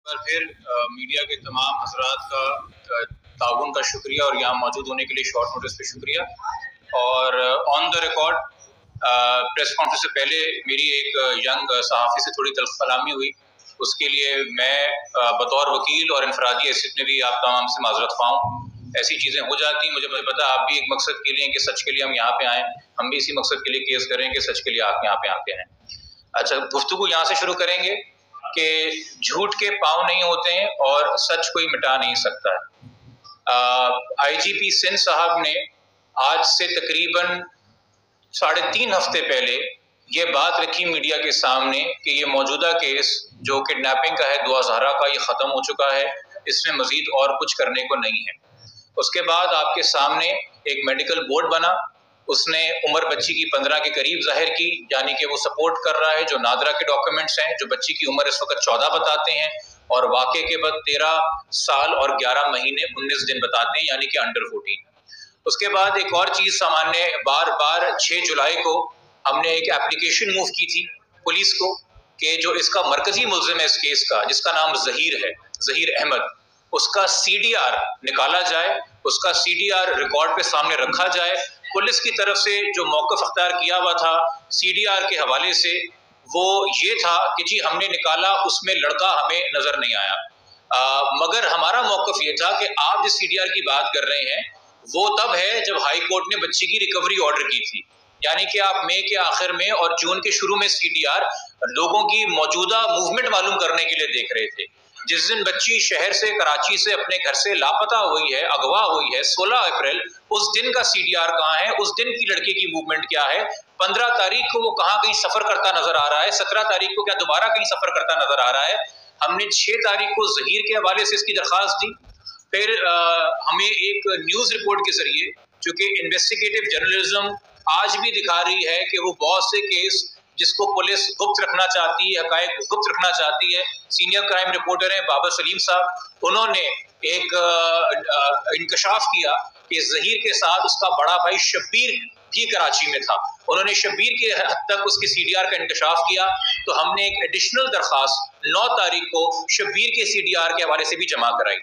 पर फिर मीडिया के तमाम हजरात का ताउन का शुक्रिया और यहाँ मौजूद होने के लिए शॉर्ट नोटिस पे शुक्रिया। और on the record press conference से पहले मेरी एक यंग सहाफ़ी से थोड़ी तल्ख़ कलामी हुई, उसके लिए मैं बतौर वकील और इनफरादी हैसियत में भी आप तमाम से माजरत ख़्वाह हूँ। ऐसी चीज़ें हो जाती हैं, मुझे पता आप भी एक मकसद के लिए कि सच के लिए हम यहाँ पे आएँ, हम भी इसी मकसद के लिए केस करें कि सच के लिए आप यहाँ पे आते हैं। अच्छा, गुफ्तगू यहाँ से शुरू करेंगे कि झूठ के पाँव नहीं होते हैं और सच कोई मिटा नहीं सकता है। IGP सिंध साहब ने आज से तकरीबन 3.5 हफ्ते पहले ये बात रखी मीडिया के सामने कि ये मौजूदा केस जो किडनैपिंग का है दुआ ज़हरा का, ये ख़त्म हो चुका है, इसमें मज़ीद और कुछ करने को नहीं है। उसके बाद आपके सामने एक मेडिकल बोर्ड बना, उसने उम्र बच्ची की 15 के करीब जाहिर की, यानी कि वो सपोर्ट कर रहा है जो नादरा के डॉक्यूमेंट्स हैं, जो बच्ची की उम्र इस वक्त 14 बताते हैं और वाक़े के बाद 13 साल और 11 महीने 19 दिन बताते हैं, यानी कि अंडर 14। उसके बाद एक और चीज़ सामान्य बार 6 जुलाई को हमने एक एप्लीकेशन मूव की थी पुलिस को कि जो इसका मरकजी मुल्ज़िम है इस केस का, जिसका नाम ज़हीर है, ज़हीर अहमद, उसका CDR निकाला जाए, उसका CDR रिकॉर्ड पे सामने रखा जाए। पुलिस की तरफ से जो मौक़िफ़ अख्तियार किया हुआ था CDR के हवाले से, वो ये था कि जी हमने निकाला, उसमें लड़का हमें नज़र नहीं आया। मगर हमारा मौक़िफ़ ये था कि आप जिस CDR की बात कर रहे हैं वो तब है जब हाई कोर्ट ने बच्ची की रिकवरी ऑर्डर की थी, यानी कि आप मई के आखिर में और जून के शुरू में CDR लोगों की मौजूदा मूवमेंट मालूम करने के लिए देख रहे थे। जिस दिन बच्ची शहर से, कराची से अपने घर से लापता हुई है, अगवा हुई है, 16 अप्रैल, उस दिन का CDR कहाँ है, उस दिन की लड़के की मूवमेंट क्या है, 15 तारीख को वो कहाँ कहीं सफ़र करता नज़र आ रहा है, 17 तारीख को क्या दोबारा कहीं सफ़र करता नज़र आ रहा है। हमने 6 तारीख को ज़हीर के हवाले से इसकी दरख्वास्त दी। फिर हमें एक न्यूज़ रिपोर्ट के ज़रिए, चूँकि इन्वेस्टिगेटिव जर्नलिज्म आज भी दिखा रही है कि वो बहुत से केस जिसको पुलिस गुप्त रखना चाहती है, हक़ाइक़ गुप्त रखना चाहती है, सीनियर क्राइम रिपोर्टर हैं बाबर सलीम साहब, उन्होंने एक इंकशाफ किया कि ज़हीर के साथ उसका बड़ा भाई शब्बीर भी कराची में था। उन्होंने शब्बीर के हद तक उसके CDR का इंकशाफ किया, तो हमने एक एडिशनल दरख्वास्त 9 तारीख को शब्बीर के CDR के हवाले से भी जमा कराई।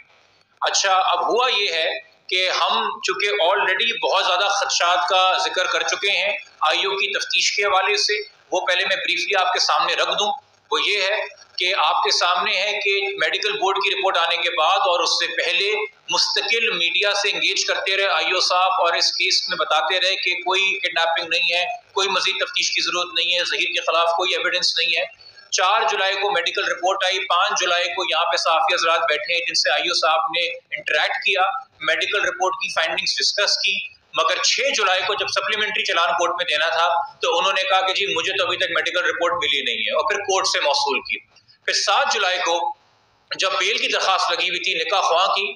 अच्छा, अब हुआ ये है कि हम चूँकि ऑलरेडी बहुत ज़्यादा खदशात का जिक्र कर चुके हैं IO की तफ्तीश के हवाले से, वो पहले मैं ब्रीफली आपके सामने रख दूं। वो ये है कि आपके सामने है कि मेडिकल बोर्ड की रिपोर्ट आने के बाद और उससे पहले मुस्तकिल मीडिया से इंगेज करते रहे IO साहब और इस केस में बताते रहे कि कोई किडनैपिंग नहीं है, कोई मज़ीद तफ्तीश की ज़रूरत नहीं है, ज़हीर के ख़िलाफ़ कोई एविडेंस नहीं है। 4 जुलाई को मेडिकल रिपोर्ट आई, 5 जुलाई को यहाँ पे सहाफ़ी हज़रात बैठे हैं जिनसे IO साहब ने इंटरेक्ट किया, मेडिकल रिपोर्ट की फाइंडिंग्स डिस्कस की। मगर 6 जुलाई को जब सप्लीमेंट्री चालान कोर्ट में देना था तो उन्होंने कहा कि जी मुझे तो अभी तक मेडिकल रिपोर्ट मिली नहीं है, और फिर कोर्ट से मौसूल की। फिर 7 जुलाई को जब बेल की दरख्वास्त लगी हुई थी निकाह ख्वाह की,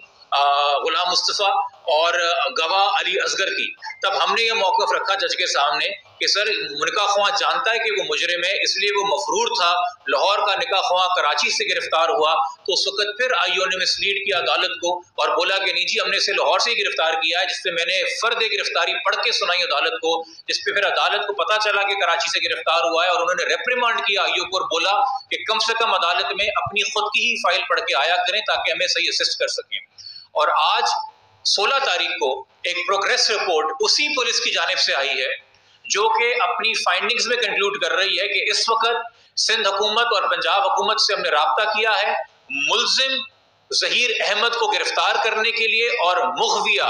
गुलाम मुस्तफ़ा और गवाह अली असगर की, तब हमने ये मौक़िफ़ रखा जज के सामने कि सर निकाह ख्वाह जानता है कि वो मुजरिम है, इसलिए वो मफरूर था, लाहौर का निकाह ख्वाह कराची से गिरफ्तार हुआ, तो उस वक्त फिर IO ने मिसलीड किया अदालत को और बोला कि नहीं जी हमने इसे लाहौर से ही गिरफ्तार किया है, जिससे मैंने फ़र्द गिरफ्तारी पढ़ के सुनाई अदालत को, जिस पे फिर अदालत को पता चला कि कराची से गिरफ्तार हुआ है और उन्होंने रेप्रिमांड किया IO को और बोला कि कम से कम अदालत में अपनी खुद की ही फाइल पढ़ के आया करें ताकि हमें सही असिस्ट कर सकें। और आज 16 तारीख को एक प्रोग्रेस रिपोर्ट उसी पुलिस की जानिब से आई है जो कि अपनी फाइंडिंग्स में कंक्लूड कर रही है कि इस वक्त सिंध हुकूमत और पंजाब हुकूमत से हमने राब्ता किया है मुल्जिम ज़हीर अहमद को गिरफ्तार करने के लिए और मुग़विया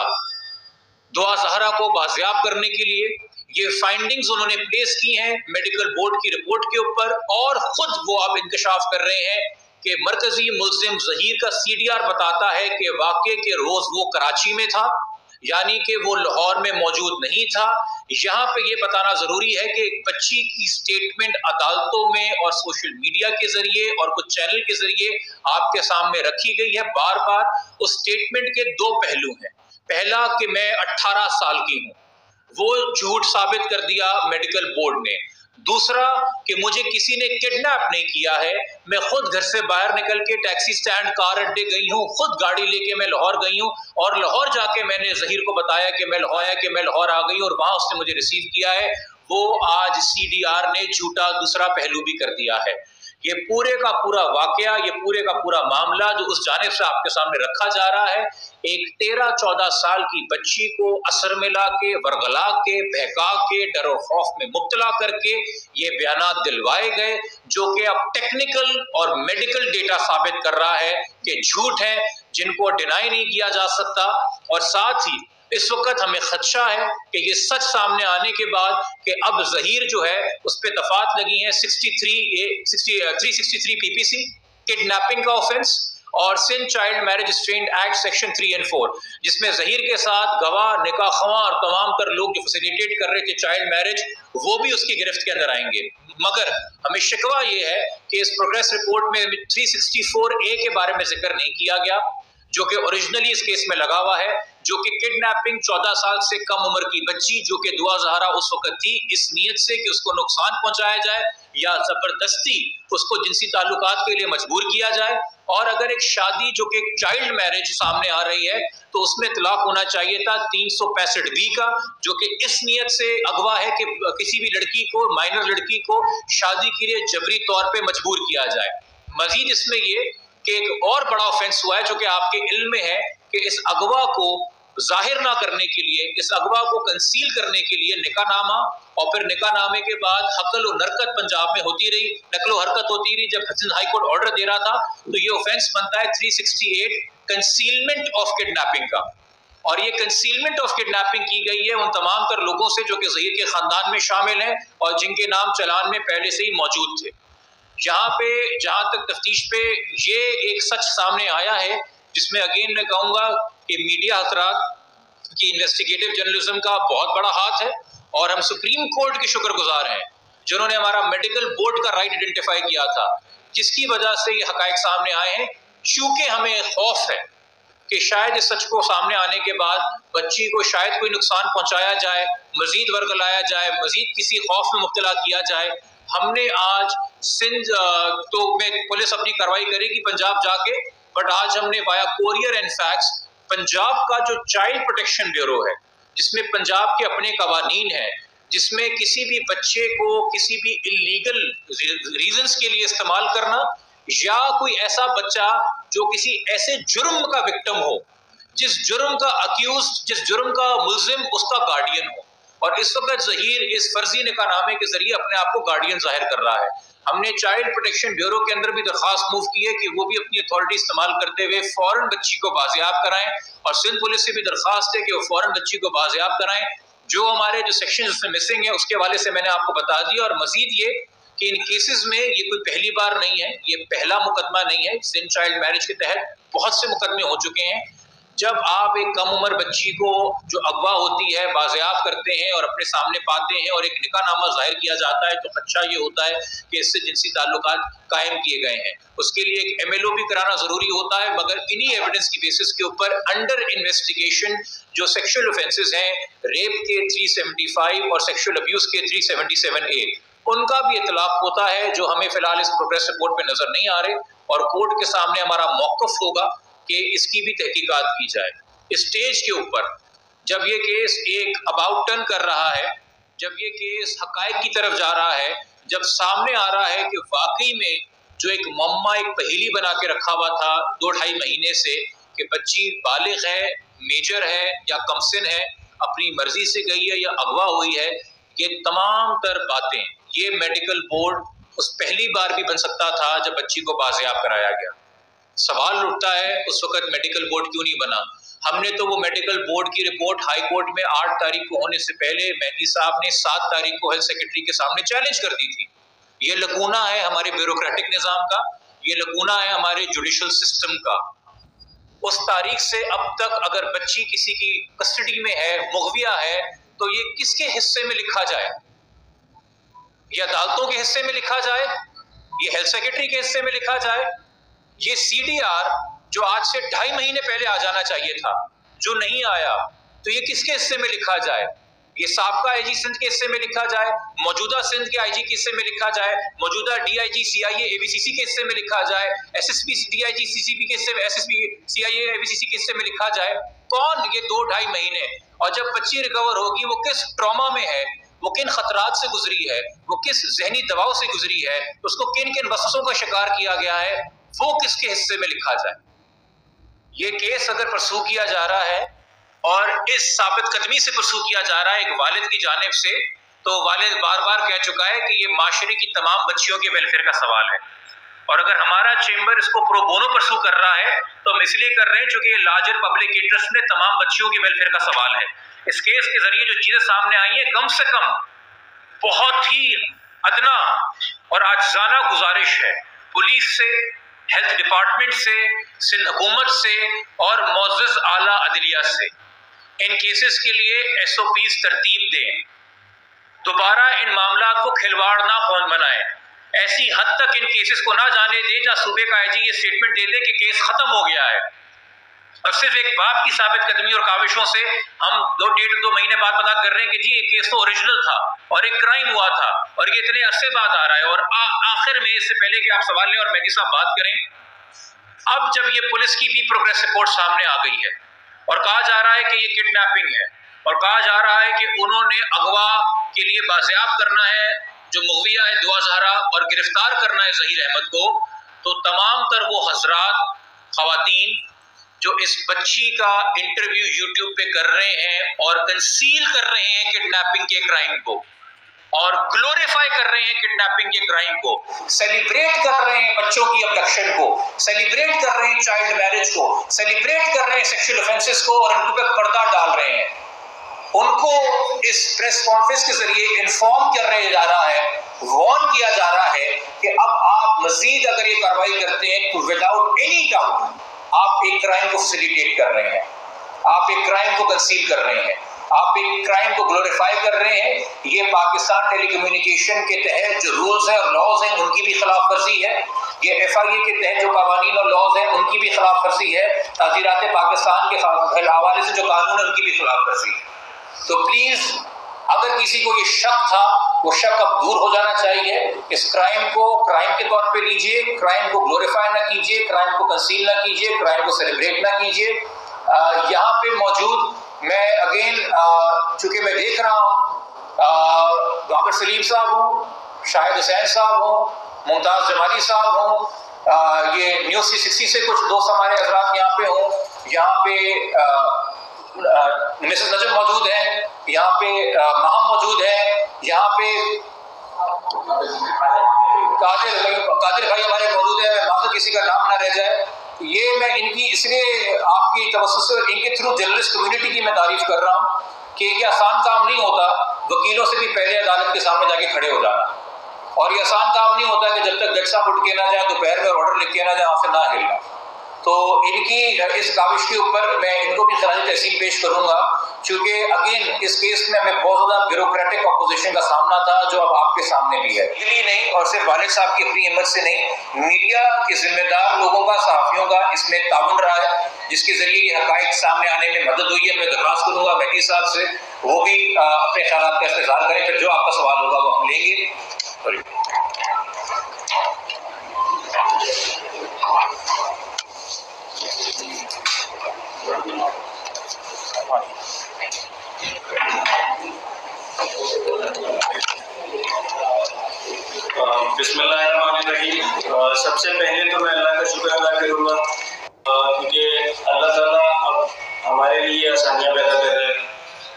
दुआ ज़हरा को बाजियाब करने के लिए। ये फाइंडिंग्स उन्होंने प्लेस की हैं मेडिकल बोर्ड की रिपोर्ट के ऊपर, और ख़ुद वो अब इंकशाफ कर रहे हैं कि मरकजी मुल्जिम ज़हीर का CDR बताता है कि वाक़े के रोज़ वो कराची में था, यानी कि वो लाहौर में मौजूद नहीं था। यहाँ पे ये बताना ज़रूरी है कि एक बच्ची की स्टेटमेंट अदालतों में और सोशल मीडिया के ज़रिए और कुछ चैनल के ज़रिए आपके सामने रखी गई है बार बार। उस स्टेटमेंट के 2 पहलू हैं। पहला कि मैं 18 साल की हूँ, वो झूठ साबित कर दिया मेडिकल बोर्ड ने। दूसरा कि मुझे किसी ने किडनैप नहीं किया है, मैं खुद घर से बाहर निकल के टैक्सी स्टैंड, कार अड्डे गई हूँ, खुद गाड़ी लेके मैं लाहौर गई हूँ और लाहौर जाके मैंने ज़हीर को बताया कि मैं लाहौर आ गई और वहाँ उसने मुझे रिसीव किया है। वो आज CDR ने झूठा दूसरा पहलू भी कर दिया है। ये पूरे का पूरा वाकया, ये पूरे का पूरा मामला जो उस जानिब से आपके सामने रखा जा रहा है, एक 13-14 साल की बच्ची को असर मिला के, वर्गला के, बहका के, डर और खौफ में मुब्तला करके ये बयानात दिलवाए गए, जो कि अब टेक्निकल और मेडिकल डेटा साबित कर रहा है कि झूठ है, जिनको डिनाई नहीं किया जा सकता। और साथ ही इस वक्त हमें खदशा है कि ये सच सामने आने के बाद कि अब जहीर जो है उस पर दफात लगी है 363 PPC किडनैपिंग का ऑफेंस और Sindh child marriage restraint act section 3 और 4, जिसमें जहीर के साथ गवाह, निकाह ख्वाह और तमाम तर लोग जो फैसिलिटेट कर रहे थे चाइल्ड मैरिज, वो भी उसकी गिरफ्त के अंदर आएंगे। मगर हमें शिकवा ये है कि इस प्रोग्रेस रिपोर्ट में 364A के बारे में जिक्र नहीं किया गया, जो कि ओरिजिनली इस केस में लगा हुआ है, जो कि किडनैपिंग 14 साल से कम उम्र की बच्ची जो कि दुआ ज़हरा उस वक्त थी, इस नीयत से कि उसको नुकसान पहुंचाया जाए या जबरदस्ती उसको जिनसी ताल्लुकात के लिए मजबूर किया जाए। और अगर एक शादी जो कि चाइल्ड मैरिज सामने आ रही है तो उसमें तलाक होना चाहिए था 365B का, जो कि इस नीयत से अगवा है कि किसी भी लड़की को, माइनर लड़की को शादी के लिए जबरी तौर पे मजबूर किया जाए। मजीद इसमें ये कि एक और बड़ा ऑफेंस हुआ है जो कि आपके इल्म में है कि इस अगवा को जाहिर ना करने के लिए, इस अगवा को कंसील करने के लिए निकाहनामा और फिर निकाहनामे के बाद हकल और नरकत पंजाब में होती रही, नकलो हरकत होती रही। जब सिंध हाई कोर्ट ऑर्डर दे रहा था तो ये ऑफेंस बनता है 368 कंसीलमेंट ऑफ किडनैपिंग का। और ये कंसीलमेंट ऑफ किडनैपिंग की गई है उन तमाम तर लोगों से जो कि ज़हीर के खानदान में शामिल हैं और जिनके नाम चलान में पहले से ही मौजूद थे। जहां तक तफ्तीश पे ये एक सच सामने आया है, जिसमें अगेन मैं कहूँगा कि मीडिया हजरात की इन्वेस्टिगेटिव जर्नलिज्म का बहुत बड़ा हाथ है और हम सुप्रीम कोर्ट के शुक्रगुजार हैं जिन्होंने हमारा मेडिकल बोर्ड का राइट आइडेंटिफाई किया था, जिसकी वजह से ये हकायक सामने आए हैं। चूंकि हमें खौफ है कि शायद इस सच को सामने आने के बाद बच्ची को शायद कोई नुकसान पहुंचाया जाए, मजीद वर्गलाया जाए, मजीद किसी खौफ में मुब्तला किया जाए, हमने आज सिंध तो में पुलिस अपनी कार्रवाई करेगी पंजाब जाके, बट आज हमने via courier and fax Punjab का जो चाइल्ड प्रोटेक्शन ब्यूरो है, जिसमें पंजाब के अपने कवानीन हैं, जिसमें किसी भी बच्चे को किसी भी इलीगल रीजंस के लिए इस्तेमाल करना या कोई ऐसा बच्चा जो किसी ऐसे जुर्म का विक्टिम हो, जिस जुर्म का अक्यूज, जिस जुर्म का मुल्जिम उसका गार्डियन हो, और इस वक्त ज़हीर इस फर्जी निकाहनामे के जरिए अपने आप को गार्डियन जाहिर कर रहा है। हमने चाइल्ड प्रोटेक्शन ब्यूरो के अंदर भी दरख्वास्त मूव की है कि वो भी अपनी अथॉरिटी इस्तेमाल करते हुए फौरन बच्ची को बाजियाब कराएं, और सिंध पुलिस से भी दरख्वास्त है कि वो फौरन बच्ची को बाजियाब कराएं। जो हमारे जो सेक्शन उसमें मिसिंग है उसके हवाले से मैंने आपको बता दिया। और मजीद ये कि इन केसेस में ये कोई पहली बार नहीं है, ये पहला मुकदमा नहीं है। सिंध चाइल्ड मैरिज के तहत बहुत से मुकदमे हो चुके हैं। जब आप एक कम उम्र बच्ची को जो अगवा होती है बाजियाब करते हैं और अपने सामने पाते हैं और एक निकाहनामा जाहिर किया जाता है, तो अच्छा ये होता है कि इससे जिनसी ताल्लुकात कायम किए गए हैं। उसके लिए एक MLO भी कराना ज़रूरी होता है, मगर इन्हीं एविडेंस की बेसिस के ऊपर अंडर इन्वेस्टिगेशन जो सेक्शुअल ऑफेंसेस हैं, रेप के 375 और सेक्शुअल अब्यूज़ के 377A, उनका भी इतलाफ होता है, जो हमें फ़िलहाल इस प्रोग्रेस रिपोर्ट में नज़र नहीं आ रहे। और कोर्ट के सामने हमारा मौक़िफ़ होगा कि इसकी भी तहकीकात की जाए। इस स्टेज के ऊपर जब ये केस एक अबाउट टर्न कर रहा है, जब ये केस हकायक की तरफ जा रहा है, जब सामने आ रहा है कि वाकई में जो एक मम्मा एक पहेली बना के रखा हुआ था 2-2.5 महीने से कि बच्ची बालिग है, मेजर है या कमसिन है, अपनी मर्जी से गई है या अगवा हुई है, ये तमाम तर बातें ये मेडिकल बोर्ड उस पहली बार भी बन सकता था जब बच्ची को बाजियाब कराया गया। सवाल उठता है उस वक्त मेडिकल बोर्ड क्यों नहीं बना। हमने तो वो मेडिकल बोर्ड की रिपोर्ट हाई कोर्ट में 8 तारीख को होने से पहले मेहदी साहब ने 7 तारीख को हेल्थ सेक्रेटरी के सामने चैलेंज कर दी थी। ये लकूना है हमारे ब्यूरोक्रेटिक निज़ाम का, ये लकूना है हमारे जुडिशल सिस्टम का। उस तारीख से अब तक अगर बच्ची किसी की कस्टडी में है, मुगविया है, तो ये किसके हिस्से में लिखा जाए? ये अदालतों के हिस्से में लिखा जाए, ये हेल्थ सेक्रेटरी के हिस्से में लिखा जाए, ये CDR जो आज से 2.5 महीने पहले आ जाना चाहिए था, जो नहीं आया, तो ये किसके हिस्से में लिखा जाए? ये साबका IG सिंध के हिस्से में लिखा जाए, मौजूदा सिंध के IG के हिस्से में लिखा जाए, मौजूदा DIG CIA ABCC के हिस्से में लिखा जाए, SSP DIG CCP के हिस्से में, SSP CIA ABCC के हिस्से में लिखा जाए। कौन ये 2-2.5 महीने? और जब बच्ची रिकवर होगी वो किस ट्रॉमा में है, वो किन खतरात से गुजरी है, वो किस जहनी दबाव से गुजरी है, उसको किन किन वसवसों का शिकार किया गया है, वो किसके हिस्से में लिखा जाए। ये केस अगर परसू किया जा रहा है और इस साबित कदमी से परसू किया जा रहा है एक वालिद की जानिब से, तो वालिद बार बार कह चुका है कि ये माशरे की तमाम बच्चियों के वेलफेयर का सवाल है। और अगर हमारा चेंबर इसको प्रो बोनो परसू कर रहा है तो हम इसलिए कर रहे हैं क्योंकि ये लार्जर पब्लिक इंटरेस्ट में तमाम बच्चियों के वेलफेयर का सवाल है। इस केस के जरिए जो चीजें सामने आई हैं, कम से कम बहुत ही अदना और आजिज़ाना गुजारिश है पुलिस से, हेल्थ डिपार्टमेंट से, सिंध हुकूमत से और मुअज़्ज़ज़ आला अदलिया से, इन केसेस के लिए SOPs तरतीब दें, दोबारा इन मामला को खिलवाड़ ना बनाएं, ऐसी हद तक इन केसेस को ना जाने दे जहां सूबे का IG ये स्टेटमेंट दे दे कि केस खत्म हो गया है और सिर्फ एक बाप की साबित कदमी और काविशों से हम 2 महीने बाद पता कर रहे हैं कि जी ये केस तो ओरिजिनल था और एक क्राइम हुआ था और ये इतने अरसे बाद आ रहा है। और आखिर में, इससे पहले कि आप सवाल लें और मेहदी साहब बात करें, अब जब ये पुलिस की भी प्रोग्रेस रिपोर्ट सामने आ गई है और कहा जा रहा है कि ये किडनैपिंग है और कहा जा रहा है कि उन्होंने अगवा के लिए बाजियाब करना है जो मुगविया है दुआ ज़हरा और गिरफ्तार करना है ज़हीर अहमद को, तो तमाम तर वो हजरात, खवातीन जो इस बच्ची का इंटरव्यू यूट्यूब पे कर रहे हैं और कंसील कर रहे हैं किडनैपिंग के क्राइम को और ग्लोरीफाई कर रहे हैं किडनैपिंग के क्राइम को, सेलिब्रेट कर रहे हैं बच्चों की अबडक्शन को, सेलिब्रेट कर रहे हैं चाइल्ड मैरिज को, सेलिब्रेट कर रहे हैं सेक्सुअल ऑफेंसेस को और उन पर पर्दा डाल रहे हैं, उनको इस प्रेस कॉन्फ्रेंस के जरिए इन्फॉर्म कर रहे जा रहा है, वार्न किया जा रहा है कि अब आप मजीद अगर ये कार्रवाई करते हैं तो विदाउट एनी डाउट आप एक क्राइम को फैसिलिटेट कर रहे हैं, आप एक क्राइम को कंसील कर रहे हैं, आप एक क्राइम को ग्लोरीफाई कर रहे हैं। ये पाकिस्तान टेलीकम्युनिकेशन के तहत जो रूल्स हैं और लॉज हैं उनकी भी खिलाफ वर्जी है, ये FIA के तहत जो कानून और लॉज हैं उनकी भी खिलाफ वर्जी है, ताज़ीरात पाकिस्तान के हवाले से जो कानून है उनकी भी खिलाफ वर्जी है। तो प्लीज अगर किसी को ये शक था वो शक अब दूर हो जाना चाहिए। इस क्राइम को क्राइम के तौर पे लीजिए, क्राइम को ग्लोरीफाई ना कीजिए, क्राइम को कंसील ना कीजिए, क्राइम को सेलिब्रेट ना कीजिए। यहाँ पे मौजूद मैं अगेन चूंकि मैं देख रहा हूँ बाबर सलीम साहब हूँ, शाहिद हुसैन साहब हूँ, मुमताज जमाली साहब हूँ, ये न्यूज़ 360 से कुछ दोस्त हमारे हजरात यहाँ पे हूँ, यहाँ पे मिसेस नजम मौजूद है, यहाँ पे महम मौजूद है, यहाँ पे कादिर भाई हमारे मौजूद है, माज़ूर किसी का नाम ना रह जाए। ये मैं इनकी इसलिए आपकी तवज्जो से इनके थ्रू जर्नलिस्ट कम्युनिटी की मैं तारीफ कर रहा हूँ कि ये आसान काम नहीं होता वकीलों से भी पहले अदालत के सामने जाके खड़े हो जाना, और ये आसान काम नहीं होता कि जब तक जज साहब उठ के ना जाए, दोपहर में ऑर्डर लिख के ना जाए, आपसे ना हिलना। तो इनकी इस काविश के ऊपर मैं इनको भी खराज तहसीन पेश करूंगा, क्योंकि अगेन इस केस में हमें बहुत ज़्यादा ब्यूरोक्रेटिक अपोजिशन का सामना था जो अब आपके सामने भी है। इसलिए नहीं और सिर्फ वालिद साहब की अपनी हिम्मत से नहीं, मीडिया के जिम्मेदार लोगों का, सहाफ़ियों का इसमें ताउन रहा है, जिसके जरिए ये हक़ाइक़ सामने आने में मदद हुई है। मैं दरख्वास्त करूँगा मेहदी साहब से वो भी अपने ख्यालात का इज़हार करें, फिर जो आपका सवाल होगा वो हम लेंगे। बिस्मिल्लाहिर्रहमानिर्रहीम। सबसे पहले तो मैं अल्लाह का शुक्र अदा करूँगा क्योंकि अल्लाह ताला अब हमारे लिए आसानियाँ पैदा कर रहे हैं।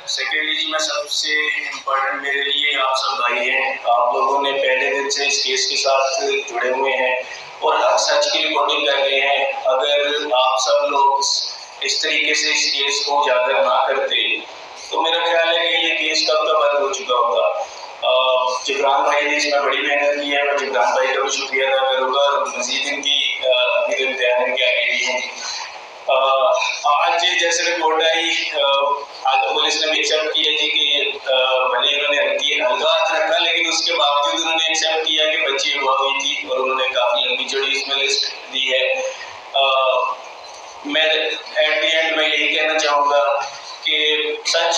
सेकेंडली जी, मैं सबसे इम्पोर्टेंट मेरे लिए आप सब भाई हैं, आप लोगों ने पहले दिन से इस केस के साथ जुड़े हुए हैं और हर सच की रिकॉर्डिंग कर रहे हैं। अगर आप सब लोग इस तरीके से इस केस को उजागर ना करते तो मेरा ख्याल है कि ये केस कब का बंद हो चुका होगा। जिब्रान भाई ने इसमें बड़ी मेहनत की है, मैं जिब्रान भाई का भी शुक्रिया अदा करूँगा और मज़ीद इनकी अभी इम्तिहान के आगे भी हैं। आज जैसे रिपोर्ट आई, आज पुलिस ने भी एक्सेप्ट किया जी कि भले उन्होंने हल्का हाथ रखा लेकिन उसके बावजूद उन्होंने एक्सेप्ट किया कि बच्ची अगवा हुई थी और उन्होंने काफ़ी लंबी चौड़ी इसमें लिस्ट दी है। मैं एट द एंड मैं यही कहना चाहूँगा कि सच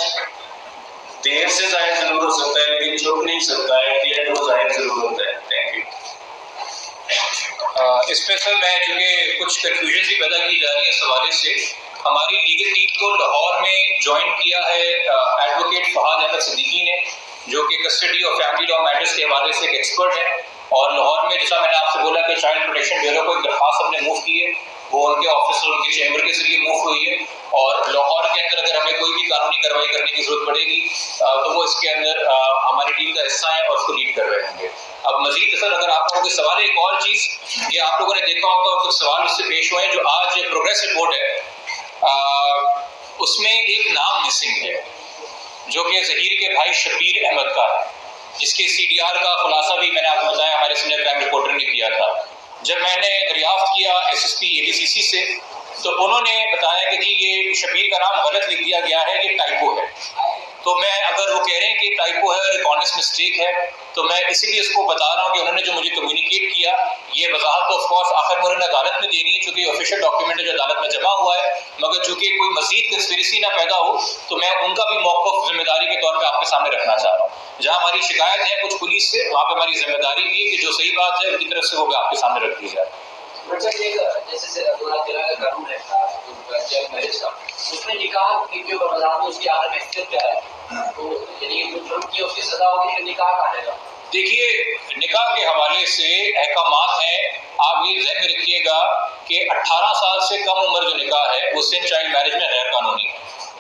देर से जाहिर जरूर हो सकता है लेकिन छुप नहीं सकता है, एट द एंड वो जाहिर जरूर होता है। Thank you. इसमें सर मैं चूँकि कुछ कन्फ्यूजन भी पैदा की जा रही है इस हवाले से, हमारी लीगल टीम को लाहौर में ज्वाइन किया है एडवोकेट फहाद अहमद सिद्दीकी ने, जो कि कस्टडी और फैमिली लॉ मैटर्स के हवाले से एक एक्सपर्ट है। और लाहौर में जैसा मैंने आपसे बोला कि चाइल्ड प्रोटेक्शन ब्यूरो को एक दरख्वास्त हमने मूव की है, वो उनके ऑफिस और उनके चैम्बर के जरिए मूव हुई है। और लाहौर के अंदर अगर हमें कोई भी कानूनी कार्रवाई करने की जरूरत पड़ेगी तो वो इसके अंदर हमारी टीम का हिस्सा है और उसको लीड कर रहे होंगे। अब मजीद सर अगर आप लोगों के सवाल है, एक और चीज़ ये आप लोगों ने देखा होगा और कुछ सवाल उससे पेश हुए हैं, जो आज प्रोग्रेस रिपोर्ट है उसमें एक नाम मिसिंग है जो कि ज़हीर के भाई शबीर अहमद का है, जिसके CDR का खुलासा भी मैंने आपको बताया हमारे सीनियर क्राइम रिपोर्टर ने किया था। जब मैंने दरियाफ्त किया SSP ADCC से तो उन्होंने बताया कि जी ये शबीर का नाम गलत लिख दिया गया है, ये टाइपो है। तो मैं अगर वो कह रहे हैं कि टाइपो है और एक ऑनेस्ट मिस्टेक है तो मैं इसीलिए इसको बता रहा हूँ कि उन्होंने जो मुझे कम्युनिकेट किया ये वजाहत तो ऑफकोर्स आखिर में उन्होंने अदालत में देनी है चूँकि ऑफिशियल डॉक्यूमेंट है जो अदालत में जमा हुआ है, मगर चूँकि कोई मजीद कंस्पिरेसी ना पैदा हो तो मैं उनका भी मौक़िफ़ जिम्मेदारी के तौर पर आपके सामने रखना चाह रहा हूँ। जहाँ हमारी शिकायत है कुछ पुलिस से वहाँ पर हमारी जिम्मेदारी भी है कि जो सही बात है उनकी तरफ से वो भी आपके सामने रख दी जाए। जैसे का कानून है चाइल्ड मैरिज का, उसमें निकाह की जो वजाहत है उसकी आखिर में क्या है, तो यानी जो जुर्म किया उसकी सजा होगी कि निकाह कहाँ रहेगा? देखिए निकाह के हवाले से अहकामात हैं, आप ये ध्यान में रखिएगा कि 18 साल से कम उम्र जो निकाह है वो सिंध चाइल्ड मैरिज में गैर कानूनी है,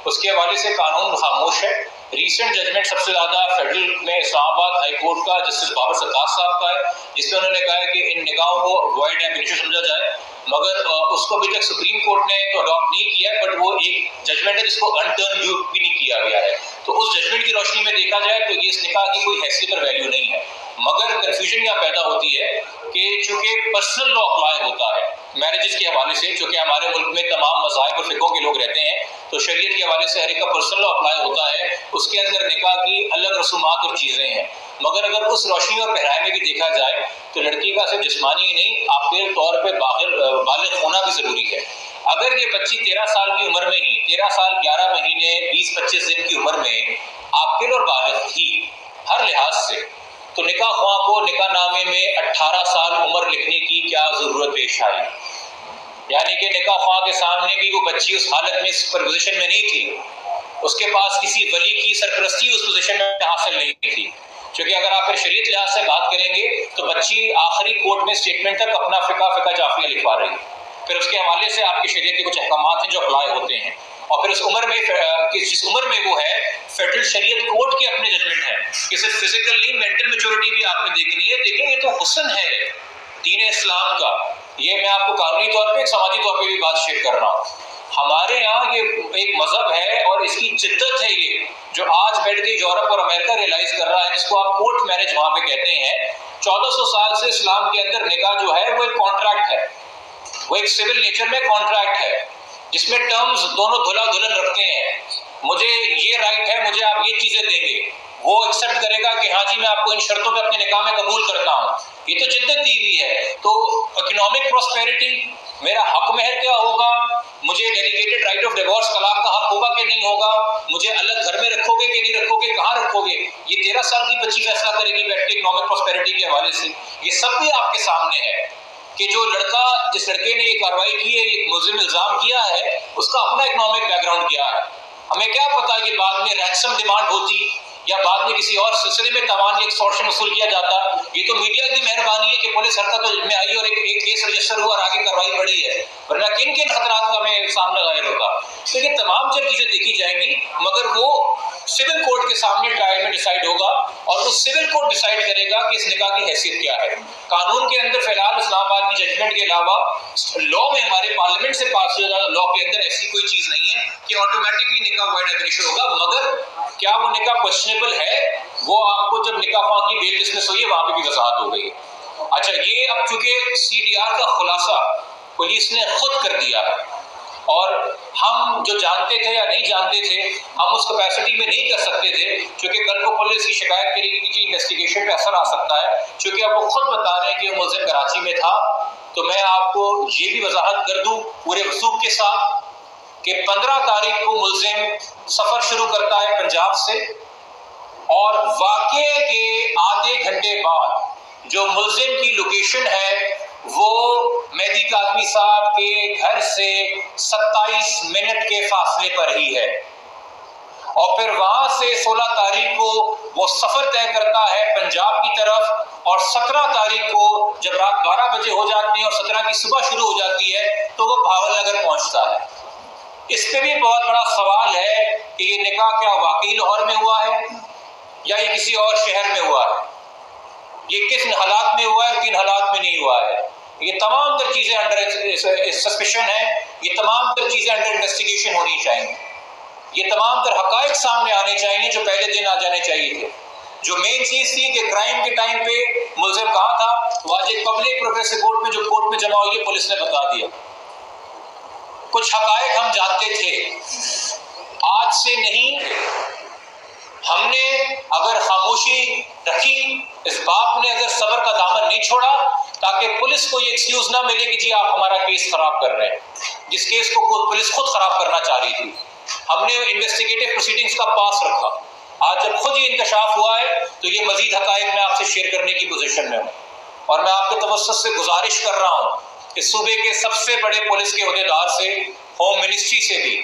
उसके हवाले से कानून खामोश है। रीसेंट जजमेंट सबसे ज़्यादा फेडरल में इस्लामाबाद हाई कोर्ट का जस्टिस बाबर सत्तार साहब का है, जिसमें उन्होंने कहा है कि इन निकाहों को वॉइड एंड बेनिफिशियल समझा जाए, मगर उसको अभी तक सुप्रीम कोर्ट ने तो अडॉप्ट नहीं किया है, बट वो एक जजमेंट है जिसको अनटर्न व्यू भी नहीं किया गया है। तो उस जजमेंट की रोशनी में देखा जाए तो ये इस निकाह की कोई हैसियत और वैल्यू नहीं है, मगर कन्फ्यूजन यहाँ पैदा होती है कि चूँकि पर्सनल लॉ अप्लाई होता है मैरिजेस के हवाले से, चूँकि हमारे मुल्क में तमाम मज़ाहिब और फ़िक़ों के लोग रहते हैं तो शरीयत के हवाले से हर एक का पर्सनल लॉ अप्लाई होता है, उसके अंदर निकाह की अलग रसूमात और चीज़ें हैं। मगर अगर उस रोशनी और गहराई में भी देखा जाए तो लड़की का सिर्फ जिस्मानी ही नहीं आपके तौर पर बालिग होना भी ज़रूरी है। अगर ये बच्ची 13 साल की उम्र में ही 13 साल 11 महीने 20-25 दिन की उम्र में आकिल और बालिग थी हर लिहाज से, तो निकाह ख्वाह को निकाह नामे में 18 साल उम्र लिखने की क्या ज़रूरत पेश आई? यानी कि निकाह ख्वाह के सामने भी वो बच्ची उस हालत में इस पोजीशन में नहीं थी, उसके पास किसी वली की सरपरस्ती उस पोजीशन में हासिल नहीं थी, क्योंकि अगर आप शरीयत लिहाज से बात करेंगे तो बच्ची आखिरी कोर्ट में स्टेटमेंट तक अपना फ़िका जाफिया लिखवा रही है, फिर उसके हवाले से आपकी शरीयत के कुछ अहकामात हैं जो अप्लाई होते हैं, और फिर उस उम्र में जिस उम्र में वो है फेडरल शरीयत कोर्ट के अपने जजमेंट हैं कि सिर्फ फिजिकल नहीं मेंटल मैच्योरिटी भी आपने देखनी है। देखेंगे तो हुस्न है दीन इस्लाम का, ये मैं आपको कानूनी तौर पे समाजी तौर पे भी बात शेयर कर रहा हूँ। हमारे यहाँ ये एक मजहब है और इसकी जिद्दत है ये जो आज बैठ के यूरोप और अमेरिका रियलाइज कर रहा है, जिसको आप कोर्ट मैरिज वहाँ पे कहते हैं। 1400 साल से इस्लाम के अंदर निकाह जो है वो एक कॉन्ट्रैक्ट है, वो एक सिविल नेचर में कॉन्ट्रैक्ट है जिसमें टर्म्स दोनों दुल्हा दुल्हन रखते हैं, मुझे ये राइट है, मुझे आप ये चीजें देंगे, वो एक्सेप्ट करेगा कि हाँ जी मैं आपको इन शर्तों पे अपने निकाह में कबूल करता हूँ, ये तो जिद्दत दी हुई है। तो इकोनॉमिक प्रॉस्पेरिटी, मेरा हक महर क्या होगा, मुझे डेलीगेटेड राइट ऑफ डिवोर्स तलाक का हक होगा कि नहीं होगा, मुझे अलग घर में रखोगे कि नहीं रखोगे, कहाँ रखोगे, ये 13 साल की बच्ची फैसला करेगी बैठ के इकोनॉमिक प्रॉस्पेरिटी के हवाले से। ये सब भी आपके सामने है कि जो लड़का जिस लड़के ने ये कार्रवाई की है, ये मुल्जिम इल्जाम किया है, उसका अपना इकोनॉमिक बैकग्राउंड क्या है। हमें क्या पता है कि बाद में रैंसम डिमांड होती या बाद में किसी और सिलसिले में तमाम एक्सटॉर्शन वसूल किया जाता। ये तो मीडिया की मेहरबानी है कि पुलिस हरकत में आई और एक केस रजिस्टर हुआ और आगे कार्रवाई बढ़ी है, वरना किन किन खतरात का हमें सामना जाहिर होता। तो ये तमाम जब चीजें देखी जाएंगी, मगर वो सिविल कोर्ट के सामने ट्रायल में डिसाइड होगा और वो सिविल कोर्ट डिसाइड करेगा कि इस निकाह की हैसियत क्या है। कानून के अंदर फिलहाल इस्लामाबाद की जजमेंट के अलावा लॉ में हमारे पार्लियामेंट से पास हुआ लॉ के अंदर ऐसी कोई चीज नहीं है कि ऑटोमेटिकली निकाह वाइड एब्लिशन होगा, मगर क्या वो निकाह क्वेश्चनेबल है वो आपको जब निकाह ख्वाह की बेल डिसमिस हुई है वहां पे भी वजाहत हो गई। अच्छा, ये अब चूंकि CDR का खुलासा पुलिस ने खुद कर दिया है और हम जो जानते थे या नहीं जानते थे हम उस कैपेसिटी में नहीं कर सकते थे, क्योंकि कल को पुलिस की शिकायत करेगी कि इन्वेस्टिगेशन पे असर आ सकता है। क्योंकि अब वो खुद बता रहे हैं कि मुल्जिम कराची में था, तो मैं आपको ये भी वजाहत कर दूं पूरे वसूख के साथ कि 15 तारीख को मुल्जिम सफर शुरू करता है पंजाब से और वाक़े के आधे घंटे बाद जो मुल्जिम की लोकेशन है वो मेहदी काज़मी साहब के घर से 27 मिनट के फासले पर ही है। और फिर वहां से 16 तारीख को वो सफर तय करता है पंजाब की तरफ, और 17 तारीख को जब रात 12 बजे हो जाती है और 17 की सुबह शुरू हो जाती है तो वो भावलनगर पहुंचता है। इस पे भी बहुत बड़ा सवाल है कि ये निकाह क्या वाकई लाहौर में हुआ है या ये किसी और शहर में हुआ है, ये किस हालात में हुआ है, किन हालात में नहीं हुआ है। ये तमाम तर चीजें अंडर सस्पेशन है, ये तमाम तर चीजें अंडर इन्वेस्टिगेशन होनी चाहिए, ये तमाम तर हकायक सामने आने चाहिए जो पहले दिन आ जाने चाहिए थे। जो मेन चीज थी कि क्राइम के टाइम पे मुलजिम कहाँ था, वो आज एक पब्लिक प्रोग्रेस रिपोर्ट में जो कोर्ट में जमा हुई है पुलिस ने बता दिया। कुछ हकायक हम जानते थे, आज से नहीं। हमने अगर खामोशी रखी, इस बाप ने अगर सब्र का दामन नहीं छोड़ा ताकि पुलिस को ये एक्सक्यूज ना मिले कि जी आप हमारा केस खराब कर रहे हैं, जिस केस को पुलिस खुद खराब करना चाह रही थी। हमने इन्वेस्टिगेटिव प्रोसीडिंग्स का पास रखा। आज जब खुद ये इंकशाफ हुआ है तो ये मजीद हकायक मैं आपसे शेयर करने की पोजीशन में हूँ, और मैं आपके तवज्जुह से गुजारिश कर रहा हूँ कि सूबे के सबसे बड़े पुलिस के ओहदेदार से, होम मिनिस्ट्री से भी,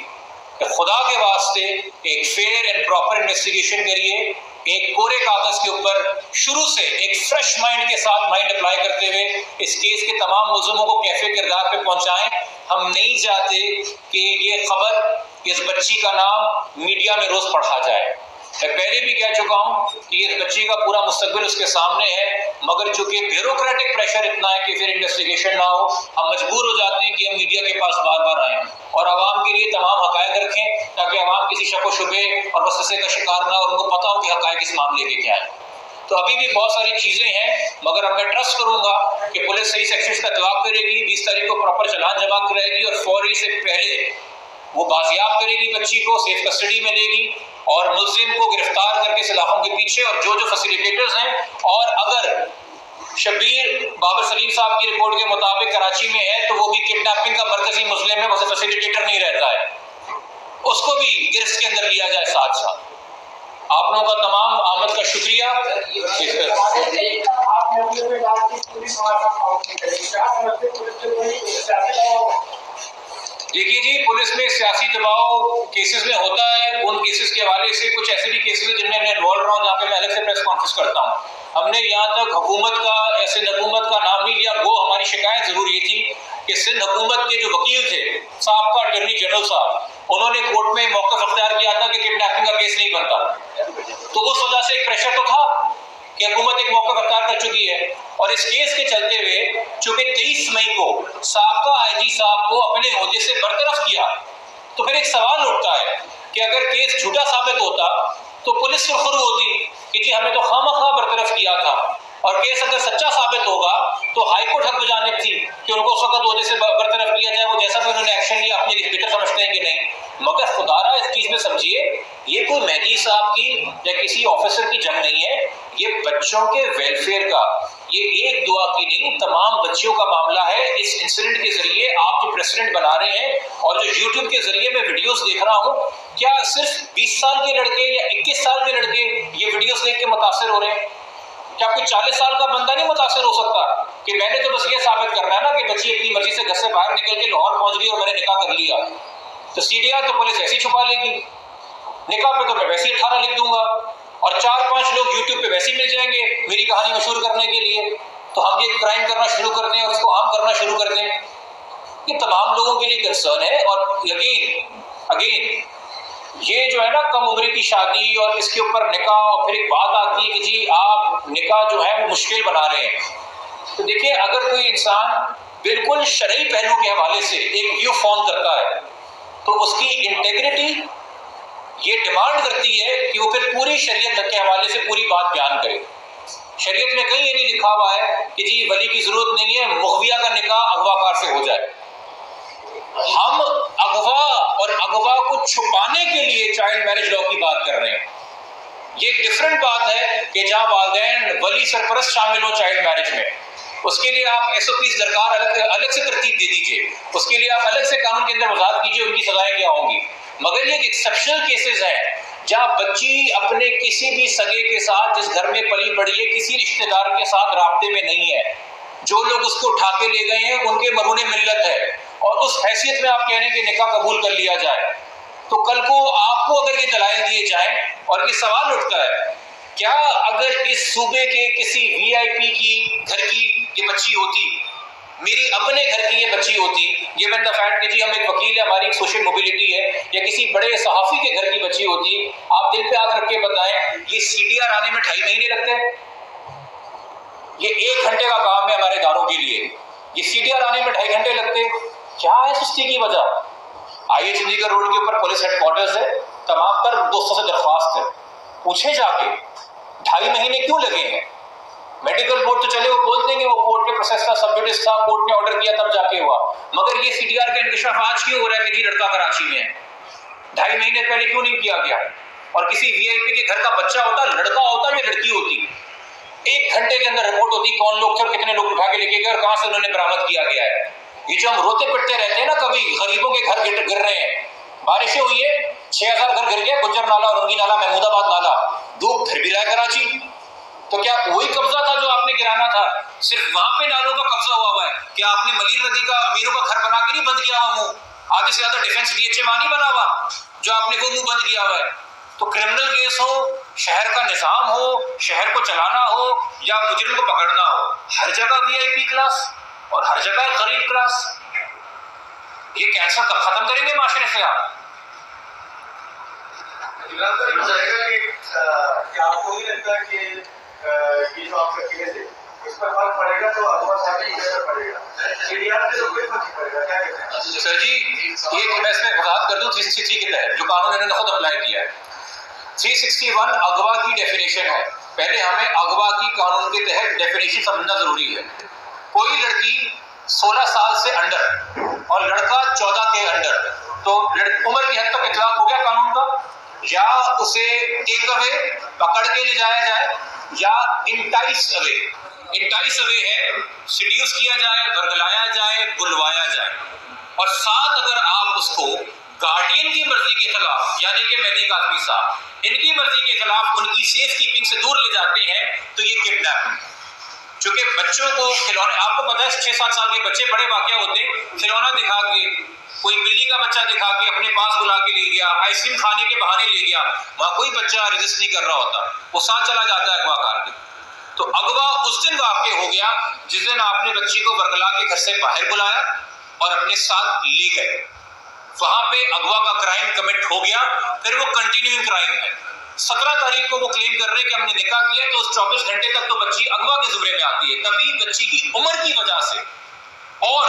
कि खुदा के वास्ते एक फेयर एंड प्रॉपर इन्वेस्टिगेशन करिए, एक कोरे कागज के ऊपर शुरू से एक फ्रेश माइंड के साथ माइंड अप्लाई करते हुए इस केस के तमाम मुलज़िमों को कैफे किरदार पे पहुंचाएं। हम नहीं चाहते कि ये खबर, इस बच्ची का नाम मीडिया में रोज पढ़ा जाए। मैं पहले भी कह चुका हूं कि इस बच्ची का पूरा मुस्तकबिल उसके सामने है, मगर चूंकि ब्यूरोक्रेटिक प्रेशर इतना है कि फिर इन्वेस्टिगेशन ना हो, हम मजबूर हो जाते हैं कि हम मीडिया के पास बार बार आए और आवाम के लिए तमाम हकायक रखें ताकि आवाम किसी शक व शुबे और वसवसे का शिकार ना, और उनको पता हो कि हकायक इस मामले के क्या है। तो अभी भी बहुत सारी चीजें हैं, मगर अब मैं ट्रस्ट करूंगा कि पुलिस सही सेक्शन का इत्तलाक करेगी, 20 तारीख को प्रॉपर चालान जमा कराएगी और फौरी से पहले वो बाजियाब करेगी, बच्ची को सेफ कस्टडी में लेगी और मुलजिम को गिरफ्तार करके सलाखों के पीछे, और जो जो फैसिलिटेटर्स हैं, और अगर शब्बीर बाबर सलीम साहब की रिपोर्ट के मुताबिक कराची में है तो वो भी किडनैपिंग का मरकजी मुस्लिम है, वैसे फैसिलिटेटर नहीं रहता है, उसको भी गिरफ्त के अंदर लिया जाए साथ साथ। आप लोगों का तमाम आमद का शुक्रिया। देखिए जी, पुलिस में सियासी दबाव केसेस में होता है, उन केसेस के हवाले से कुछ ऐसे भी केसेस हैं जिनमें मैं इन्वॉल्व रहा हूँ, जहाँ पे मैं अलग से प्रेस कॉन्फ्रेंस करता हूँ। हमने यहाँ तक हुकूमत का, ऐसे हुकूमत का नाम नहीं लिया, गो हमारी शिकायत जरूर ये थी कि सिंध हुकूमत के जो वकील थे, साहब का अटॉर्नी जनरल साहब, उन्होंने कोर्ट में मौक़िफ़ अख्तियार किया था कि किडनैपिंग का केस नहीं बनता। तो उस वजह से एक प्रेशर तो था कि हुकूमत एक मौक़िफ़ अख्तियार कर चुकी है, और इस केस के चलते हुए चूंकि 23 मई को साबका आईजी साहब को अपने ओहदे से बरतरफ किया, तो फिर एक सवाल उठता है कि अगर केस झूठा साबित होता तो पुलिस सुरखरू होती कि जी हमें तो खामखा बरतरफ किया था, और केस अगर सच्चा साबित होगा तो हाईकोर्ट हक बजानिब थी कि उनको उस वक्त ओहदे से बरतरफ किया जाए, वो जैसा भी उन्होंने एक्शन लिया अपनी बेहतर समझते हैं कि नहीं। मगर खुदारा इस चीज में समझिए, ये कोई मेहदी साहब की या किसी ऑफिसर की जंग नहीं है, ये बच्चों के वेलफेयर का, ये एक दुआ की नहीं, तमाम बच्चियों का मामला है। इस इंसिडेंट के जरिए आप जो प्रेसिडेंट बना रहे हैं और जो यूट्यूब के जरिए मैं वीडियोस देख रहा हूँ, क्या सिर्फ 20 साल के लड़के या 21 साल के लड़के ये वीडियोस देख के मुतासिर हो रहे हैं? क्या कोई 40 साल का बंदा नहीं मुतासिर हो सकता कि मैंने तो बस ये साबित करना है ना कि बच्ची अपनी मर्जी से घर से बाहर निकल के लाहौर पहुंच गई और मैंने निकाह कर लिया, तो सीडीआर तो पुलिस ऐसी छुपा लेगी, निकाह पे तो मैं वैसे ही 18 लिख दूंगा और 4-5 लोग यूट्यूब पे वैसे ही मिल जाएंगे मेरी कहानी मशहूर करने के लिए, तो हम ये क्राइम करना शुरू कर दें और उसको आम करना शुरू कर दें। ये तमाम लोगों के लिए कंसर्न है। और अगेन ये जो है ना कम उम्र की शादी और इसके ऊपर निकाह, और फिर एक बात आती है कि जी आप निकाह जो है वो मुश्किल बना रहे हैं। तो देखिए, अगर कोई इंसान बिल्कुल शरई पहलू के हवाले से एक व्यू फॉर्म करता है तो उसकी इंटेग्रिटी ये डिमांड करती है कि वो फिर पूरी शरीयत के हवाले से पूरी बात बयान करे। शरीयत में कहीं ये नहीं लिखा हुआ है कि जी वली की जरूरत नहीं है, मुग़विया का निकाह अगवाकार से हो जाए। हम अगवा और अगवा को छुपाने के लिए चाइल्ड मैरिज लॉ की बात कर रहे हैं। ये डिफरेंट बात है कि जहां वालिदैन वली सरपरस्त शामिल हो चाइल्ड मैरिज में, उसके लिए आप SOPs दरकार अलग से तरतीब दे दीजिए, उसके लिए आप अलग से कानून के अंदर वजाहत कीजिए उनकी सजाएं क्या होंगी। मगर ये एक्सेप्शनल केसेस हैं जहां बच्ची अपने किसी भी सगे के साथ, जिस घर में पली बढ़ी है, किसी रिश्तेदार के साथ राब्ते में नहीं है, जो लोग उसको उठा के ले गए हैं उनके मरूने मिल्लत है, और उस हैसियत में आप कह रहे हैं कि निकाह कबूल कर लिया जाए। तो कल को आपको अगर ये दलाइल दिए जाएं और ये सवाल उठता है, क्या अगर इस सूबे के किसी वीआईपी की घर की ये बच्ची होती, मेरी अपने घर की ये बच्ची होती, गिवन द फैक्ट कि जी हम एक वकील है, हमारी सोशल मोबिलिटी है, या किसी बड़े सहाफी के घर की बच्ची होती, आप दिल पे हाथ रख के बताएं, ये सीडीआर आने में 2.5 महीने लगते हैं? ये 1 घंटे का काम है हमारे इदारों के लिए, ये सीडीआर आने में 2.5 घंटे लगते? क्या है सुस्ती की वजह? आइए चंडीगढ़ रोड के ऊपर पुलिस हेडक्वार्टर्स है, तमाम तर दोस्तों से दरख्वास्त है, पूछे जाके 2.5 महीने क्यों लगे हैं? मेडिकल बोर्ड तो चले, वो बोल देंगे वो कोर्ट के प्रोसेस का सबजुडिस था, कोर्ट ने ऑर्डर किया तब जाके हुआ, मगर ये सीडीआर का इंकशाफ आज क्यों हो रहा है कि जी लड़का कराची में है? 2.5 महीने पहले क्यों नहीं किया गया? और किसी वीआईपी के घर का बच्चा होता, लड़का होता या लड़की होती, 1 घंटे के अंदर रिपोर्ट होती कौन लोग थे और कितने लोग उठा के लेके गए और कहां से उन्होंने बरामद किया गया है। ये जो हम रोते पिटते रहते हैं ना, कभी गरीबों के घर गिर रहे हैं, बारिशें हुई है, 6000 घर गिर गया, गुज्जर नाला, रंगी नाला, महमूदाबाद नाला, धूप फिर भी लाए कराची, तो क्या वही कब्जा था जो आपने गिराना था? सिर्फ वहां पे नालों का कब्जा हुआ है, क्या आपने मलिर नदी का अमीरों का घर बना के नहीं बंद किया हुआ मुंह? आगे से ज्यादा डिफेंस डीएचए वहां नहीं बना हुआ जो आपने वो मुंह बंद किया हुआ है? तो क्रिमिनल केस हो, शहर का निजाम हो, शहर को चलाना हो या मुजरिम को पकड़ना हो, हर जगह वीआईपी क्लास और हर जगह गरीब क्लास। ये कैंसर कब खत्म करेंगे माशरे से आप? आपको नहीं लगता कि ये जो आपका केस है इस पर फर्क पड़ेगा? तो अगवा साहब ही पड़ेगा, सीडीआर से तो कोई फर्क नहीं पड़ेगा, क्या कहते हैं सर जी? एक मैं इसमें वजाहत कर दूं 363 के तहत जो कानून इन्होंने खुद अप्लाई किया है, 361 अगवा की डेफिनेशन है। पहले हमें अगवा की कानून के तहत डेफिनेशन समझना जरूरी है। कोई लड़की 16 साल से अंडर और लड़का 14 के अंडर, तो उम्र की हद तक इतलाक हो गया कानून का, या उसे टेक अवे पकड़ के ले जाया जाए या इंटाइस अवे। इंटाइस अवे है सीड्यूस किया जाए, वर्गलाया जाए, बुलवाया जाए, और साथ अगर आप उसको गार्डियन की मर्जी के खिलाफ, यानी कि मेहदी कासमी साहब इनकी मर्जी के खिलाफ उनकी सेफ कीपिंग से दूर ले जाते हैं, तो ये किडनैपिंग। चूंकि बच्चों को खिलौने, आपको पता है 6-7 साल के बच्चे बड़े वाकया होते हैं, खिलौना दिखा के, कोई बिल्ली का बच्चा दिखा के अपने पास बुला के ले गया, आइसक्रीम खाने के बहाने ले गया, वहां कोई बच्चा रेजिस्ट नहीं कर रहा होता, वो साथ चला जाता है अगवाकार के। तो अगवा उस दिन वाकई हो गया जिस दिन आपने बच्ची को वर्गला के घर से बाहर बुलाया और अपने साथ ले गए, वहां पे अगवा का क्राइम कमिट हो गया, फिर वो कंटिन्यूइंग क्राइम है। 17 तारीख को वो क्लेम कर रहे हैं कि हमने निकाह किया, तो उस 24 घंटे तक तो बच्ची अगवा के जुमरे में आती है, तभी बच्ची की उम्र की वजह से। और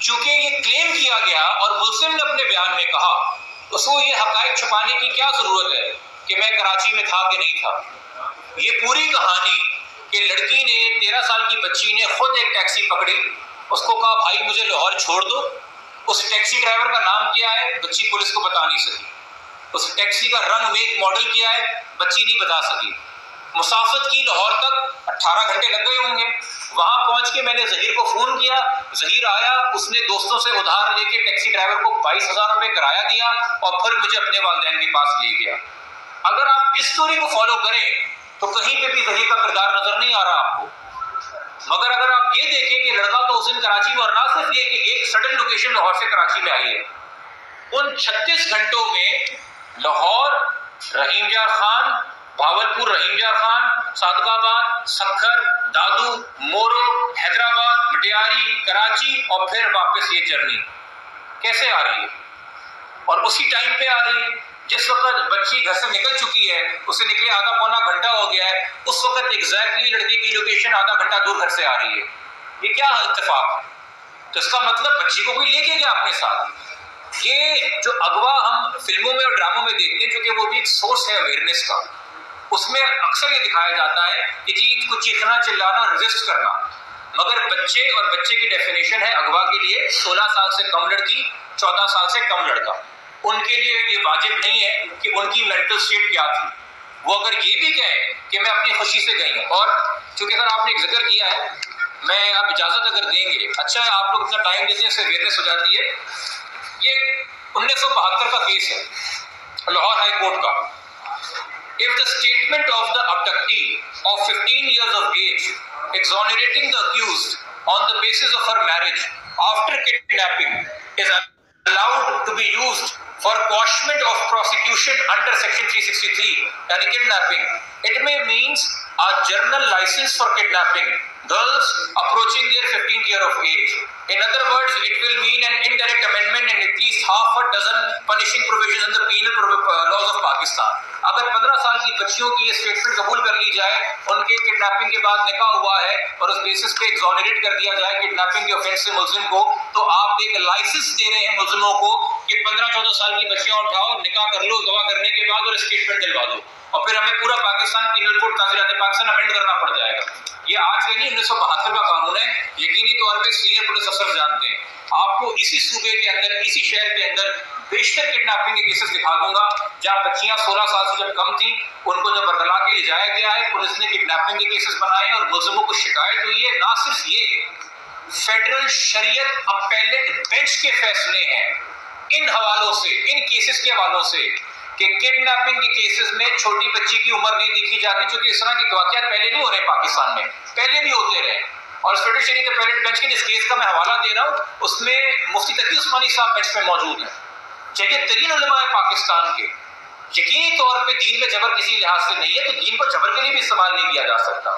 चूंकि ये क्लेम किया गया और मुल्जिम ने अपने बयान में कहा, उसको ये हकायक छुपाने की क्या जरूरत है कि मैं कराची में था कि नहीं था। ये पूरी कहानी कि लड़की ने 13 साल की बच्ची ने खुद एक टैक्सी पकड़ी, उसको कहा भाई मुझे लाहौर छोड़ दो, उस टैक्सी ड्राइवर का नाम क्या है बच्ची पुलिस को बता नहीं सकी, उस टैक्सी का रंग मेक मॉडल क्या है बच्ची नहीं बता सकी। मुसाफत की लाहौर तक 18 घंटे लग गए होंगे। वहां पहुंच के मैंने जहीर को फोन किया, जहीर आया, उसने दोस्तों से उधार लेके टैक्सी ड्राइवर को 22,000 रुपए किराया दिया और फिर मुझे अपने वालिदैन के पास ले गया। अगर आप इस स्टोरी को फॉलो करें तो कहीं पे भी जहीर का किरदार नजर नहीं आ रहा आपको, मगर अगर आप ये देखें कि लड़का तो उस दिन कराची में, और ना सिर्फ ये कि एक सडन लोकेशन लाहौर से कराची में आई है, उन 36 घंटों में लाहौर, रहीमयार खान, भावलपुर रहीमयार खान, सादकाबाद, सक्खर, दादू, मोरो, हैदराबाद, मटियारी, कराची और फिर वापस ये जर्नी कैसे आ रही है? और उसी टाइम पे आ रही है जिस वक्त बच्ची घर से निकल चुकी है, उसे निकले आधा पौना घंटा हो गया है, उस वक्त एग्जैक्टली लड़की की लोकेशन आधा घंटा दूर घर से आ रही है। ये क्या इत्तेफाक है? तो इसका मतलब बच्ची को कोई लेके गया अपने साथ। ये जो अगवा हम फिल्मों में और ड्रामों में देखते हैं, क्योंकि वो भी एक सोर्स है अवेयरनेस का, उसमें अक्सर ये दिखाया जाता है कि जी कुछ चीखना चिल्लाना रेजिस्ट करना, मगर बच्चे और बच्चे की डेफिनेशन है अगवा के लिए 16 साल से कम लड़की, 14 साल से कम लड़का। उनके लिए ये वाजिब नहीं है कि उनकी मेंटल स्टेट क्या थी। वो अगर ये भी कहें कि मैं अपनी खुशी से गई हूँ, और चूंकि अगर आपने एक जिक्र किया है, मैं आप इजाजत अगर देंगे, अच्छा है आप लोग इतना टाइम देते हैं, इससे अवेयरनेस हो जाती है। ये 1972 का केस है लाहौर हाई कोर्ट का। If the statement of the abductee of 15 years of age exonerating the accused on the basis of her marriage after kidnapping is allowed to be used for quashment of prosecution under section 363 यानी kidnapping. It may means a general license for kidnapping girls approaching their 15th year of age. In other words, it will mean an indirect amendment in at least half a dozen punishing provisions in the penal laws of Pakistan. अगर 15 साल की बच्चियों की ये statement कबूल कर ली जाए, उनके किडनैपिंग के बाद निकाह हुआ है और उस बेसिस पे एग्जोनरेट कर दिया जाए किडनैपिंग के ऑफेंस से मुल्जिम को, तो आप एक लाइसेंस दे रहे हैं मुल्जिमों को कि 15-14 साल की बच्चियां उठाओ, निकाह कर लो गवाह करने के बाद और स्टेटमेंट दिलवा दो, और फिर हमें पूरा पाकिस्तान पीनल कोड ताज़ीरात पाकिस्तान अमेंड करना पड़ जाएगा। ये आज का नहीं 1972 का कानून है, यकीनी तौर पे सीनियर पुलिस अफसर जानते हैं। आपको इसी सूबे के अंदर, इसी शहर के अंदर बेशतर किडनैपिंग के केसेस दिखा दूंगा जहां बच्चियां 16 साल से जब कम थी उनको जब बरगला के ले जाया गया है, पुलिस ने किडनैपिंग के केसेस बनाए और मुल्जिमों को शिकायत हुई है। ना सिर्फ ये, फेडरल शरीयत अपेलेट बेंच के फैसले हैं इन हवालों से, इन केसेस के हवालों से कि किडनैपिंग के केसेस में छोटी बच्ची की उम्र नहीं देखी जाती, क्योंकि इस तरह के वाकयात पहले नहीं हो रहे पाकिस्तान में, पहले भी होते रहे। और फेडरल शरीयत अपेलेट बेंच के जिस केस का मैं हवाला दे रहा हूँ उसमें मुफ्ती तकी उस्मानी साहब बेंच पे मौजूद हैं, जगह तरीन उलमा है पाकिस्तान के। यकीनी तौर पे दीन में जबर किसी लिहाज से नहीं है, तो दीन को जबर के लिए भी इस्तेमाल नहीं किया जा सकता,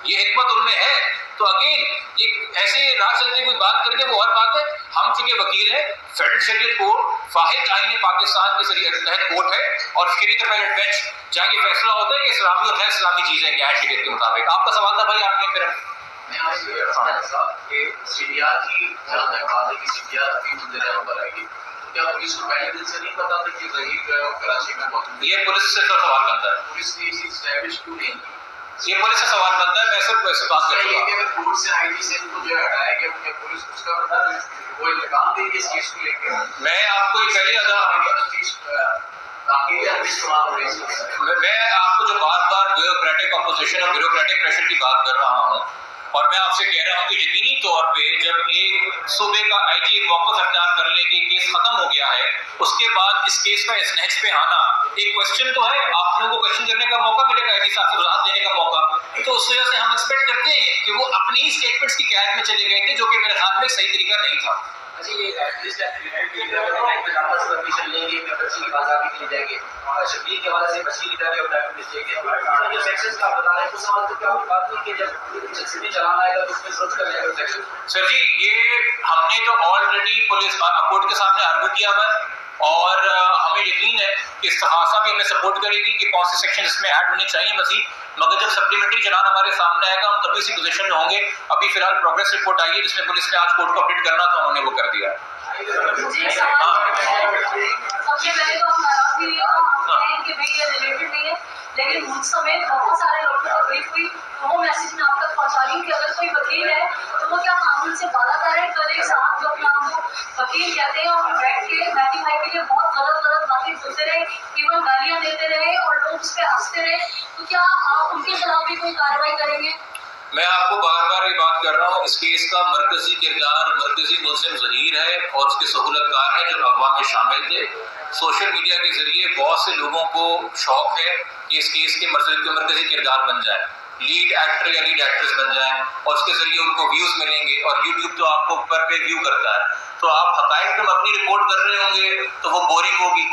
ये हिकमत उनमें है। तो अगेन ये ऐसे राह चलते कोई बात करके वो और बात है। हम चूंकि वकील हैं, फेडरल शरीयत कोर्ट वाहिद आईन पाकिस्तान के जरिए तहत कोर्ट है और शरीयत अपेलेट बेंच जहाँ ये फैसला होता है कि इस्लामी और गैर इस्लामी चीजें क्या है शरीयत के मुताबिक। आपका सवाल था भाई, आपने फिर मैं आपसे ये कि सीरिया की जहाँ तक बात है कि सीरिया अभी मुंदरिया पर आएगी, क्या पुलिस को पहले दिन से नहीं पता था कि ज़हीर जो है कराची में मौजूद है? ये पुलिस से सवाल बनता है, पुलिस ने इसे एस्टैब्लिश क्यों नहीं? ये पुलिस से सवाल बनता है। मैं सिर्फ ऐसे बात कर रहा हूं, कोर्ट से आईजी से इनको जो है हटाया गया, क्योंकि पुलिस उसका पता वो इंतकाम देगी इस केस को लेकर। मैं आपको ये पहले मैं आपको जो बार-बार ब्यूरोक्रेटिक अपोजिशन और ब्यूरोक्रेटिक प्रेशर की बात कर रहा हूं, और मैं आपसे कह रहा हूं कि यकीनी तौर पे जब एक सूबे का आईजी मौक़िफ़ अख्तियार कर ले कि केस खत्म हो गया है, उसके बाद इस केस का इस नहज पे आना, एक क्वेश्चन तो है, आप लोगों को क्वेश्चन करने का मौका मिलेगा, आईजी साहब को वजाहत देने का मौका, तो उस वजह से हम एक्सपेक्ट करते हैं कि वो अपनी ही स्टेटमेंट्स की कैद में चले गए थे, जो कि मेरे ख्याल में सही तरीका नहीं था। अच्छा, ये एटलीस्ट परमिशन लेंगे कि बच्ची की बाज़ाबी के लिए जाएंगे, शबीर के हवाले से बच्ची की तरफ डॉक्यूमेंट्स लेंगे, जो सेक्शंस का बता रहे हैं उस सवाल तो क्या बात नहीं कि जब सिटी चलाना आएगा तो उसमें सोच कर लेगा सेक्शन। सर जी, ये हमने तो ऑलरेडी पुलिस कोर्ट के सामने आर्ग्यू किया हुआ है और हमें यकीन है कि इस्तिहासा भी हमें सपोर्ट करेगी कि कौन से सेक्शन इसमें ऐड होने चाहिए मज़ीद, मगर जब सप्लीमेंट्री चलान हमारे सामने आएगा हम तभी इसी पोजीशन में होंगे। अभी फिलहाल प्रोग्रेस रिपोर्ट आई है जिसमें पुलिस ने आज कोर्ट को अपडेट करना था, उन्होंने वो कर दिया है। सबसे पहले तो हम नाराज भी हैं कि भाई ये रिलेटेड नहीं है, लेकिन मुझ समेत बहुत सारे लोगों को तकलीफ हुई, तो वो मैसेज मैं आप तक पहुंचा रही हूँ कि अगर कोई वकील है तो वो क्या कानून से बालातर है। कल एक साहब जो अपने आप को वकील कहते हैं और बैठ के मैटी भाई के लिए बहुत गलत बातें बोलते रहे, इवन गालियाँ देते रहे और लोग उस पर हंसते रहे, तो क्या आप उनके खिलाफ भी कोई कार्रवाई करेंगे? मैं आपको बार-बार ये बात कर रहा हूँ, इस केस का मरकजी किरदार मरकजी मुल्ज़िम ज़हीर है और उसके सहूलतकार हैं जो अगवा में शामिल थे। सोशल मीडिया के जरिए बहुत से लोगों को शौक है कि इस केस के मरकजी किरदार बन जाए, लीड एक्टर या लीड एक्ट्रेस बन जाएं और उसके जरिए उनको व्यूज़ मिलेंगे, और यूट्यूब तो आपको पर पे व्यू करता है, तो आप हक़ाइक़ में अपनी रिपोर्ट कर रहे होंगे तो वो बोरिंग होगी,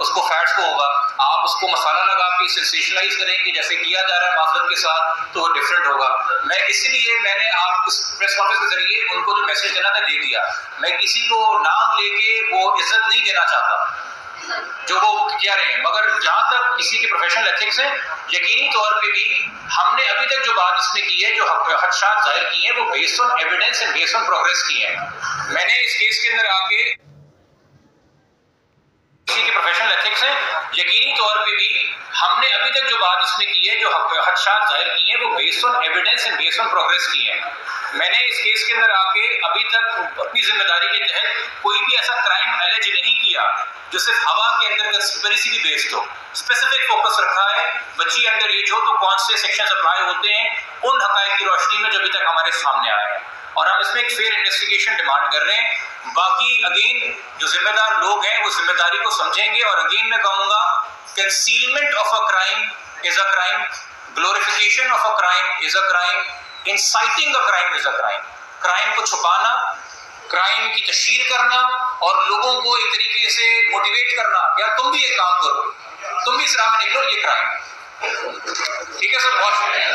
उसको फैट्स को होगा, आप उसको मसाला लगा के सेंसेशनलाइज करेंगे जैसे किया जा रहा है मासरत के साथ, तो वो डिफरेंट होगा। मैं इसलिए मैंने आप इस प्रेस कॉन्फ्रेंस के जरिए उनको जो मैसेज देना था दे दिया। मैं किसी को नाम लेके वो इज्जत नहीं देना चाहता जो वो कह रहे हैं, मगर जहाँ तक किसी के प्रोफेशनल एथिक्स हैं, यकीनी तौर पे भी हमने अभी तक जो बात इसमें की है, जो खदशात जाहिर किए हैं, वो based on evidence and based on progress की हैं। मैंने इस केस के अंदर आके किसी के प्रोफेशनल एथिक्स हैं, यकीनी तौर पे भी हमने अभी तक जो बात इसमें की है, जो खदशात जाहिर किए हैं, वो based on evidence and based on progress की हैं। मैंने इस केस के अंदर आके अभी तक अपनी जिम्मेदारी के तहत कोई भी ऐसा क्राइम एलिज नहीं किया जो सिर्फ हवा के अंदर कंस्पिरेसी भी बेस्ड हो। स्पेसिफिक फोकस रखा है, बच्ची अंडर एज हो तो कौन से सेक्शन अप्लाई होते हैं, उन हक़ाइक़ की रोशनी में जो अभी तक हमारे सामने आए हैं, और हम इसमें एक फेयर इन्वेस्टिगेशन डिमांड कर रहे हैं। बाकी अगेन जो जिम्मेदार लोग हैं वो जिम्मेदारी को समझेंगे, और अगेन मैं कहूँगा concealment of a crime is a crime, glorification of a crime is a crime, inciting a crime is a crime. Crime को छुपाना, क्राइम की तशहीर करना और लोगों को एक तरीके से मोटिवेट करना, यार तुम भी एक काम करो, तुम भी इस राह में निकलो, ये क्राइम। ठीक है सर, बहुत शुक्रिया।